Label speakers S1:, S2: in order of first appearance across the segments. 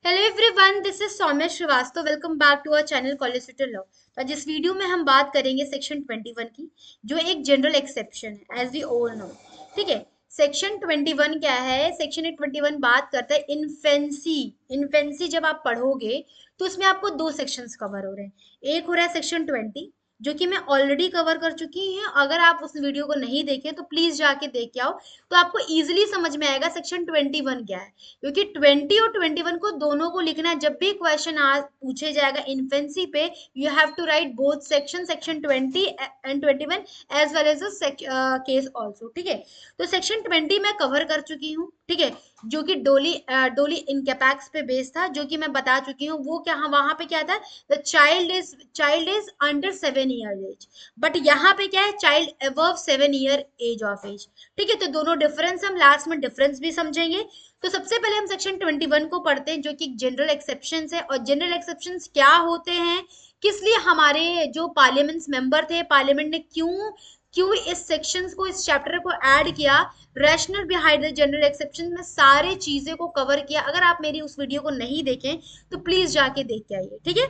S1: Hello everyone, this is Saumya Srivastava. Welcome back to our channel college little law. तो आज इस video में हम बात करेंगे सेक्शन 21 की, जो एक जनरल एक्सेप्शन है एज वी ऑल नो। ठीक है। सेक्शन 21 क्या है? सेक्शन 21 बात करता है इन्फेंसी। इन्फेंसी जब आप पढ़ोगे तो उसमें आपको दो सेक्शंस कवर हो रहे हैं। एक हो रहा है सेक्शन 20, जो कि मैं ऑलरेडी कवर कर चुकी हूँ। अगर आप उस वीडियो को नहीं देखे तो प्लीज जाके देख के आओ, तो आपको इजीली समझ में आएगा सेक्शन 21 क्या है। क्योंकि 20 और 21 को दोनों को लिखना है। जब भी क्वेश्चन आज पूछे जाएगा इन्फेंसी पे, you have to write both section 20 and 21 as well as case also. ठीक है। तो सेक्शन 20 मैं कवर कर चुकी हूँ। ठीक है। जो कि डोली इनकेपैक्स पे बेस्ड था, जो कि मैं बता चुकी हूँ। वो क्या, वहां पे क्या था? The child is under 7 year age. But यहाँ पे क्या है? Child above 7 year age of age. ठीक है। तो दोनों डिफरेंस हम लास्ट में डिफरेंस भी समझेंगे। तो सबसे पहले हम सेक्शन 21 को पढ़ते हैं, जो कि जनरल एक्सेप्शन है। और जनरल एक्सेप्शन क्या होते हैं, किस लिए हमारे जो पार्लियामेंट मेंबर थे, पार्लियामेंट ने क्यों क्यों इस सेक्शंस को, इस चैप्टर को ऐड किया, rational behind the general exception में सारे चीजें को कवर किया। अगर आप मेरी उस वीडियो को नहीं देखें तो प्लीज जाके देख के आइए। ठीक है।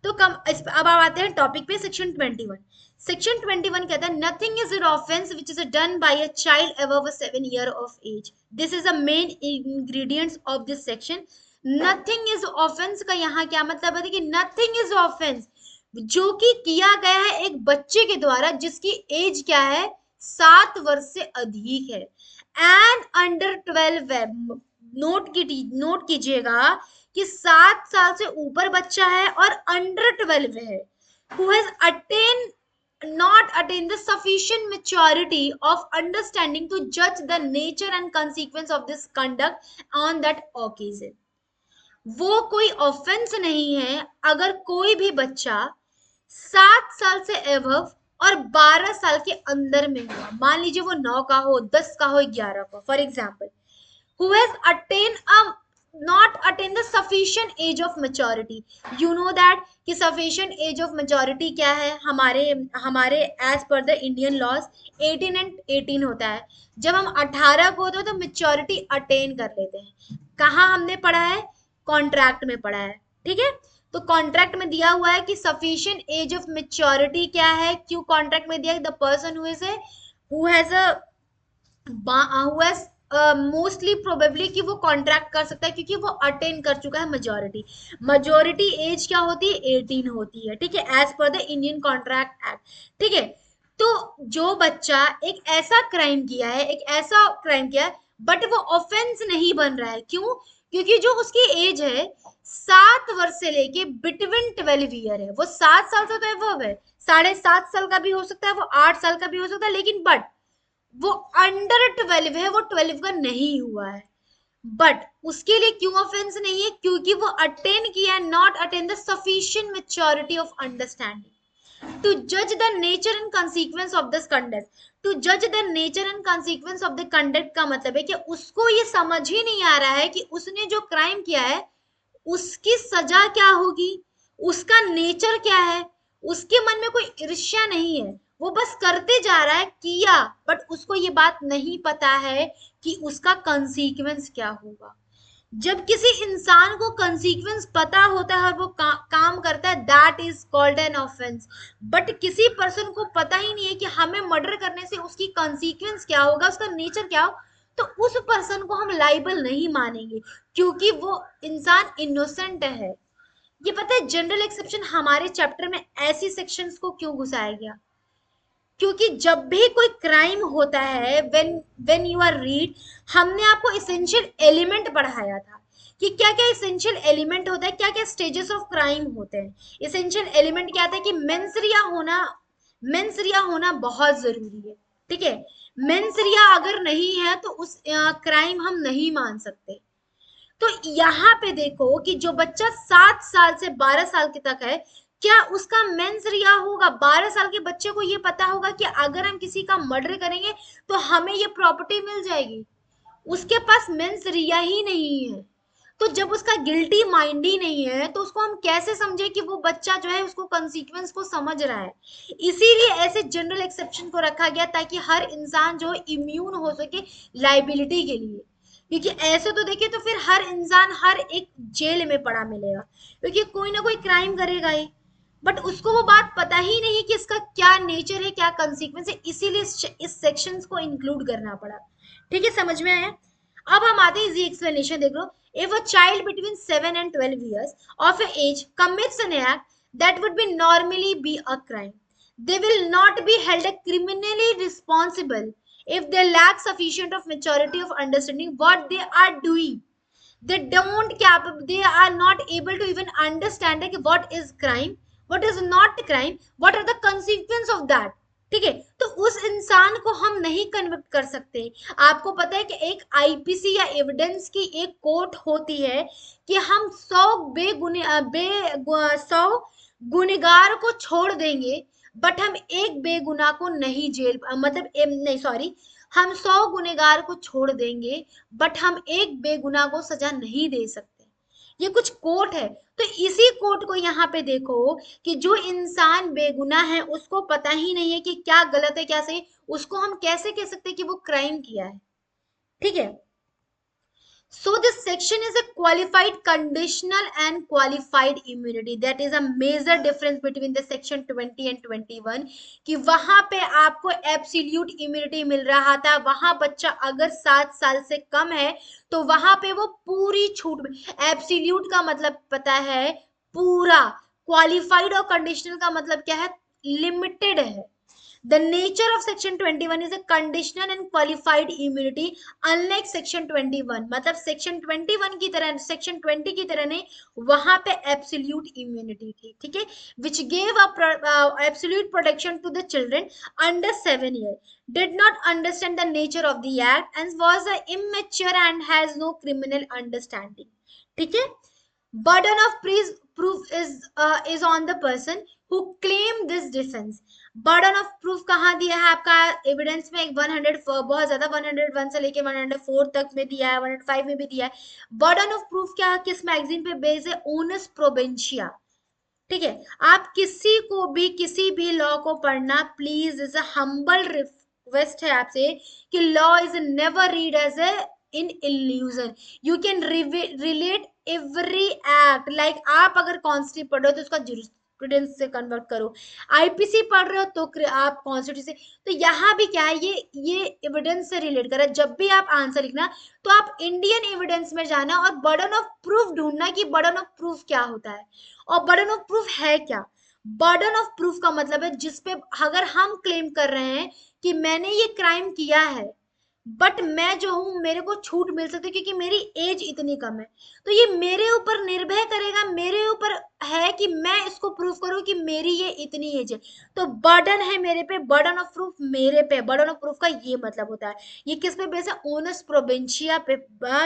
S1: तो अब आप आते हैं टॉपिक पे। सेक्शन 21, सेक्शन 21 कहता है nothing is an offence which is done by a child above 7 year of age. This is the main ingredients of this section. Nothing is offence का यहाँ क्या मतलब है कि नथिंग इज ऑफेंस जो कि किया गया है एक बच्चे के द्वारा जिसकी एज क्या है, 7 वर्ष से अधिक है। एंड अंडर 12 है। नोट कीजिएगा कि 7 साल से ऊपर बच्चा है और अंडर 12 है, who has attained not attain the sufficient maturity of understanding to judge the nature and consequence of this conduct on that occasion। वो कोई ऑफेंस नहीं है अगर कोई भी बच्चा 7 साल से एबव और 12 साल के अंदर में हुआ। मान लीजिए वो 9 का हो, 10 का हो, 11 का, for example, who has attained a not attain the sufficient age of maturity। you know that कि sufficient age of maturity क्या है? हमारे हमारे as per the Indian laws 18 and 18 होता है। जब हम 18 को होते हैं तो maturity attain कर लेते हैं। कहाँ हमने पढ़ा है? कॉन्ट्रैक्ट में पढ़ा है। ठीक है। तो कॉन्ट्रैक्ट में दिया हुआ है कि सफिशिएंट एज ऑफ मेच्योरिटी क्या है। क्यों कॉन्ट्रैक्ट में दिया? The person who has a mostly probably कि वो कॉन्ट्रैक्ट कर सकता है, क्योंकि वो अटेन कर चुका है मेजोरिटी। मेजोरिटी एज क्या होती है? 18 होती है। ठीक है। As per the Indian contract act. ठीक है। तो जो बच्चा एक ऐसा क्राइम किया है बट वो ऑफेंस नहीं बन रहा है। क्यों? क्योंकि जो उसकी एज है 7 वर्ष से लेके बिटवीन 12 ईयर है। वो 7 साल से तो एबव है, 7.5 साल का भी हो सकता है, वो 8 साल का भी हो सकता है, लेकिन बट वो अंडर 12 है, वो 12 का नहीं हुआ है। बट उसके लिए क्यों ऑफेंस नहीं है? क्योंकि वो अटेन किया, not attain the sufficient maturity of understanding to जज the nature and consequence of this conduct. To जज the nature and consequence of the conduct का मतलब है कि उसको ये समझ ही नहीं आ रहा है कि उसने जो क्राइम किया है उसकी सजा क्या होगी, उसका नेचर क्या है। उसके मन में कोई ईर्ष्या नहीं है, वो बस करते जा रहा है, किया, बट उसको ये बात नहीं पता है कि उसका कंसीक्वेंस क्या होगा। जब किसी इंसान को कंसीक्वेंस पता होता है और वो काम करता है, that is called an offence. But किसी पर्सन को पता ही नहीं है कि हमें मर्डर करने से उसकी कंसीक्वेंस क्या होगा, उसका नेचर क्या हो, तो उस पर्सन को हम लाइबल नहीं मानेंगे, क्योंकि वो इंसान इनोसेंट है। ये पता है जनरल एक्सेप्शन हमारे चैप्टर में ऐसी सेक्शंस को क्यों घुसाया गया? क्योंकि जब भी कोई क्राइम होता है, when when you are read, हमने आपको इसेंशियल एलिमेंट पढ़ाया था कि क्या क्या इसेंशियल एलिमेंट होता है, क्या क्या स्टेजेस ऑफ क्राइम होते हैं। इसेंशियल एलिमेंट क्या आता है कि मेंसरिया होना बहुत जरूरी है। ठीक है। मेंसरिया अगर नहीं है तो उस क्राइम हम नहीं मान सकते। तो यहाँ पे देखो कि जो बच्चा 7 साल से 12 साल के तक है, क्या उसका मेंस रिया होगा? 12 साल के बच्चे को ये पता होगा कि अगर हम किसी का मर्डर करेंगे तो हमें ये प्रॉपर्टी मिल जाएगी। उसके पास मेंस रिया ही नहीं है। तो जब उसका गिल्टी माइंड ही नहीं है तो उसको हम कैसे समझे कि वो बच्चा जो है उसको कंसीक्वेंस को समझ रहा है। इसीलिए ऐसे जनरल एक्सेप्शन को रखा गया ताकि हर इंसान जो इम्यून हो सके लाइबिलिटी के लिए। क्योंकि ऐसे तो देखिए तो फिर हर इंसान हर एक जेल में पड़ा मिलेगा, क्योंकि कोई ना कोई क्राइम करेगा ही, बट उसको वो बात पता ही नहीं कि इसका क्या नेचर है, क्या कंसीक्वेंस है, इसीलिए इस सेक्शंस को इंक्लूड करना पड़ा। ठीक है, समझ में आया? अब हम आते हैं इजी एक्सप्लेनेशन, देख लो। If a child between 7 and 12 years of age commits an act that would be normally be a crime, they will not be held criminally responsible if they lack sufficient of maturity of understanding what they are doing. They don't capable, they are not able to even understand like what is crime, what is not crime, what are the consequence of that। ठीक है, तो उस इंसान को हम नहीं convict कर सकते। आपको पता है कि एक आईपीसी या एविडेंस की एक कोर्ट होती है कि हम 100 गुनेगार को छोड़ देंगे, बट हम एक बेगुनाह को नहीं जेल मतलब नहीं सॉरी, हम 100 गुनेगार को छोड़ देंगे, बट हम एक बेगुनाह को सजा नहीं दे सकते। ये कुछ कोर्ट है। तो इसी कोर्ट को यहाँ पे देखो कि जो इंसान बेगुनाह है उसको पता ही नहीं है कि क्या गलत है क्या सही, उसको हम कैसे कह सकते हैं कि वो क्राइम किया है। ठीक है, so this section is a qualified conditional and qualified immunity. That is a major difference between the section 20 and 21, कि वहां पे आपको एब्सोल्यूट इम्यूनिटी मिल रहा था, वहां बच्चा अगर 7 साल से कम है तो वहां पे वो पूरी छूट। एब्सोल्यूट का मतलब पता है पूरा, क्वालिफाइड और कंडीशनल का मतलब क्या है, लिमिटेड है। The nature of section 21 is a conditional and qualified immunity unlike section 21, मतलब section 21 की तरह section 20 की तरह नहीं, वहां पे absolute immunity थी। ठीक है, which gave absolute protection to the children under 7 years, did not understand the nature of the act and was immature and has no criminal understanding। ठीक है, burden of proof is on the person who claim this defense। Burden of proof कहाँ दिया है आपका evidence में, 100 बहुत ज्यादा 101 से लेके 104 तक में दिया है, 105 में भी दिया है। बर्डन ऑफ प्रूफ क्या, किस मैगजीन पे बेस है, ओनस प्रोबेंशिया। ठीक है, आप किसी को भी किसी भी लॉ को पढ़ना please, is a humble request है आपसे कि law is never read as a in illusion. You can relate every act, like आप अगर कॉन्स्टिट्यूशन पढ़ रहे हो तो उसका जुरिस्प्रूडेंस से कन्वर्ट करो, आईपीसी पढ़ रहे हो तो आप कॉन्स्टिट्यूशन से, तो यहाँ भी क्या है, ये एविडेंस से रिलेट कर रहा है। जब भी आप आंसर लिखना तो आप इंडियन एविडेंस में जाना और बर्डन ऑफ प्रूफ ढूंढना कि बर्डन ऑफ प्रूफ क्या होता है और बर्डन ऑफ प्रूफ है क्या। बर्डन ऑफ प्रूफ का मतलब है जिसपे अगर हम क्लेम कर रहे हैं कि मैंने ये क्राइम किया है, बट मैं जो हूं मेरे को छूट मिल सकती है क्योंकि मेरी एज इतनी कम है, तो ये मेरे ऊपर निर्भर करेगा, मेरे ऊपर है कि मैं इसको प्रूफ करूं कि मेरी ये इतनी एज है। तो बर्डन है मेरे पे, बर्डन ऑफ प्रूफ मेरे पे, बर्डन ऑफ प्रूफ का ये मतलब होता है। ये किस पे बेस्ड है, ओनस प्रोबेंशिया पे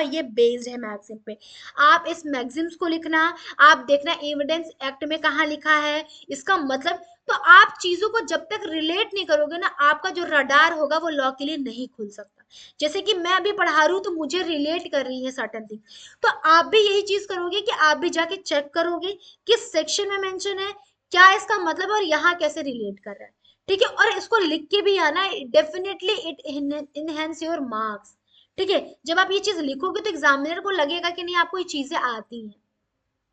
S1: ये बेस्ड है मैक्सिम पे। आप इस मैक्सिम्स को लिखना, आप देखना एविडेंस एक्ट में कहाँ लिखा है इसका मतलब। तो आप चीजों को जब तक रिलेट नहीं करोगे ना, आपका जो रडार होगा वो लॉ के लिए नहीं खुल सकता। जैसे कि मैं अभी पढ़ा रही हूँ तो मुझे रिलेट कर रही है सर्टेन थिंग, तो आप भी यही चीज करोगे कि आप भी जाके चेक करोगे किस सेक्शन में मेंशन है, क्या इसका मतलब और यहाँ कैसे रिलेट कर रहा है। ठीक है, और इसको लिख के भी आना, definitely it enhance your marks. ठीक है, जब आप ये चीज लिखोगे तो एग्जामिनर को लगेगा कि नहीं आपको ये चीजें आती हैं।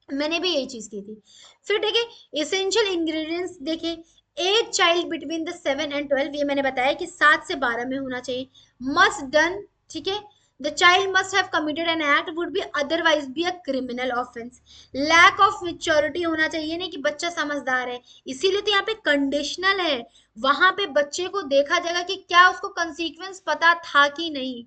S1: मैंने भी यही चीज की थी। फिर देखिए इसेंशियल इंग्रेडिएंट्स, देखिए as child between the 7 and 12, ये मैंने बताया कि 7 से 12 में होना चाहिए। मस्ट डन, ठीक है, the child must have committed an act would be otherwise be a criminal offence. Lack of maturity होना चाहिए, नहीं कि बच्चा समझदार है, इसीलिए तो यहाँ पे कंडीशनल है। वहां पे बच्चे को देखा जाएगा कि क्या उसको कंसीक्वेंस पता था कि नहीं,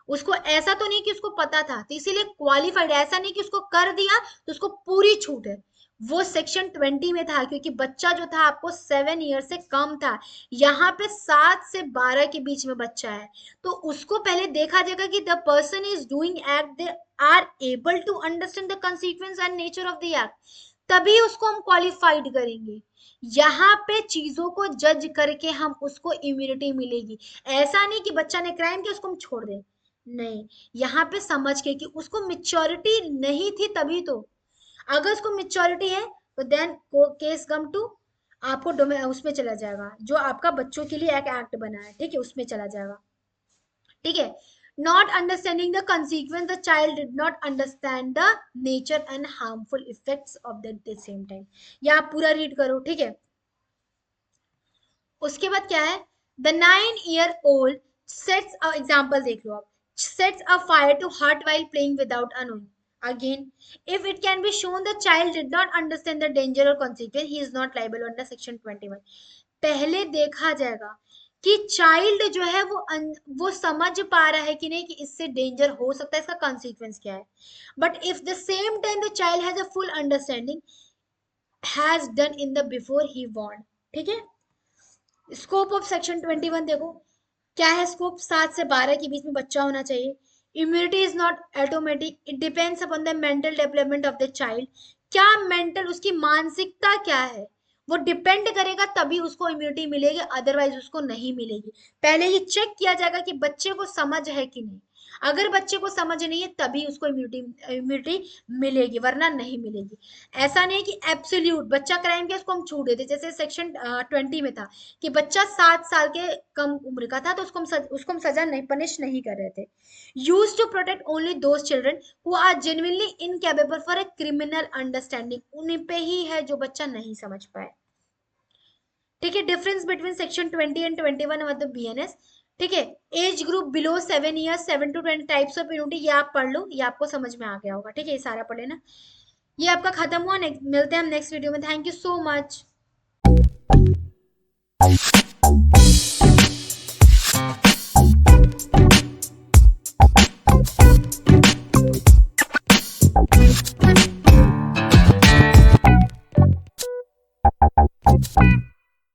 S1: उसको ऐसा तो नहीं कि उसको पता था, तो इसीलिए क्वालिफाइड, ऐसा नहीं कि उसको कर दिया तो उसको पूरी छूट है। वो सेक्शन 20 में था क्योंकि बच्चा जो था आपको 7 ईयर से कम था, यहाँ पे 7 से 12 के बीच में बच्चा है, तो उसको पहले देखा जाएगा कि the person is doing act, they are able to understand the consequence and nature of the act, तभी उसको हम क्वालिफाइड करेंगे। यहाँ पे चीजों को जज करके हम उसको इम्यूनिटी मिलेगी। ऐसा नहीं कि बच्चा ने क्राइम किया उसको हम छोड़ दें, नहीं, यहाँ पे समझ के कि उसको मेच्योरिटी नहीं थी तभी तो। अगर उसको मेच्योरिटी है तो देन केस कम टू आपको उसमें चला जाएगा जो आपका बच्चों के लिए एक एक्ट बना है, ठीक है, उसमें चला जाएगा। ठीक है, not understanding the consequence, the child did not understand the nature and harmful effects of the same time. या आप पूरा रीड करो, ठीक है. उसके बाद क्या है, द 9-year-old सेट्स एग्जाम्पल देख लो आप, sets a fire to hurt while playing without knowing. Again, if it can be shown the child did not understand the danger or consequence, he is not liable under section 21. पहले देखा जाएगा कि child जो है वो समझ पा रहा है कि नहीं कि इससे डेंजर हो सकता है, इसका कॉन्सिक्वेंस क्या है. But if the same time the child has a full understanding, has done in the before he warn. ठीक है. स्कोप ऑफ सेक्शन 21 देखो क्या है. स्कोप 7 से 12 के बीच में बच्चा होना चाहिए. Immunity is not automatic, it depends upon the mental development of the child. क्या मेंटल, उसकी मानसिकता क्या है, वो डिपेंड करेगा, तभी उसको इम्यूनिटी मिलेगी, अदरवाइज उसको नहीं मिलेगी. पहले ही चेक किया जाएगा कि बच्चे को समझ है कि नहीं. अगर बच्चे को समझ नहीं है तभी उसको इम्यूनिटी इम्यूनिटी मिलेगी, वरना नहीं मिलेगी. ऐसा नहीं कि एब्सोल्यूट बच्चा क्राइम किया उसको हम छूट देते, जैसे सेक्शन 20 में था कि बच्चा 7 साल के कम उम्र का था तो उसको हम सजा नहीं, पनिश नहीं कर रहे थे. Use to protect only those children who are genuinely incapable for a criminal understanding. उन्हीं पे ही है जो बच्चा नहीं समझ पाए. ठीक है. डिफरेंस बिटवीन सेक्शन 20 एंड 21 मतलब बीएनएस. ठीक है. Age group below 7 years, 7 to 20 types of immunity, ये आप पढ़ लो, ये आपको समझ में आ गया होगा. ठीक है. ये सारा पढ़ लेना. ये आपका खत्म हुआ. मिलते हैं हम नेक्स्ट वीडियो में. Thank you so much.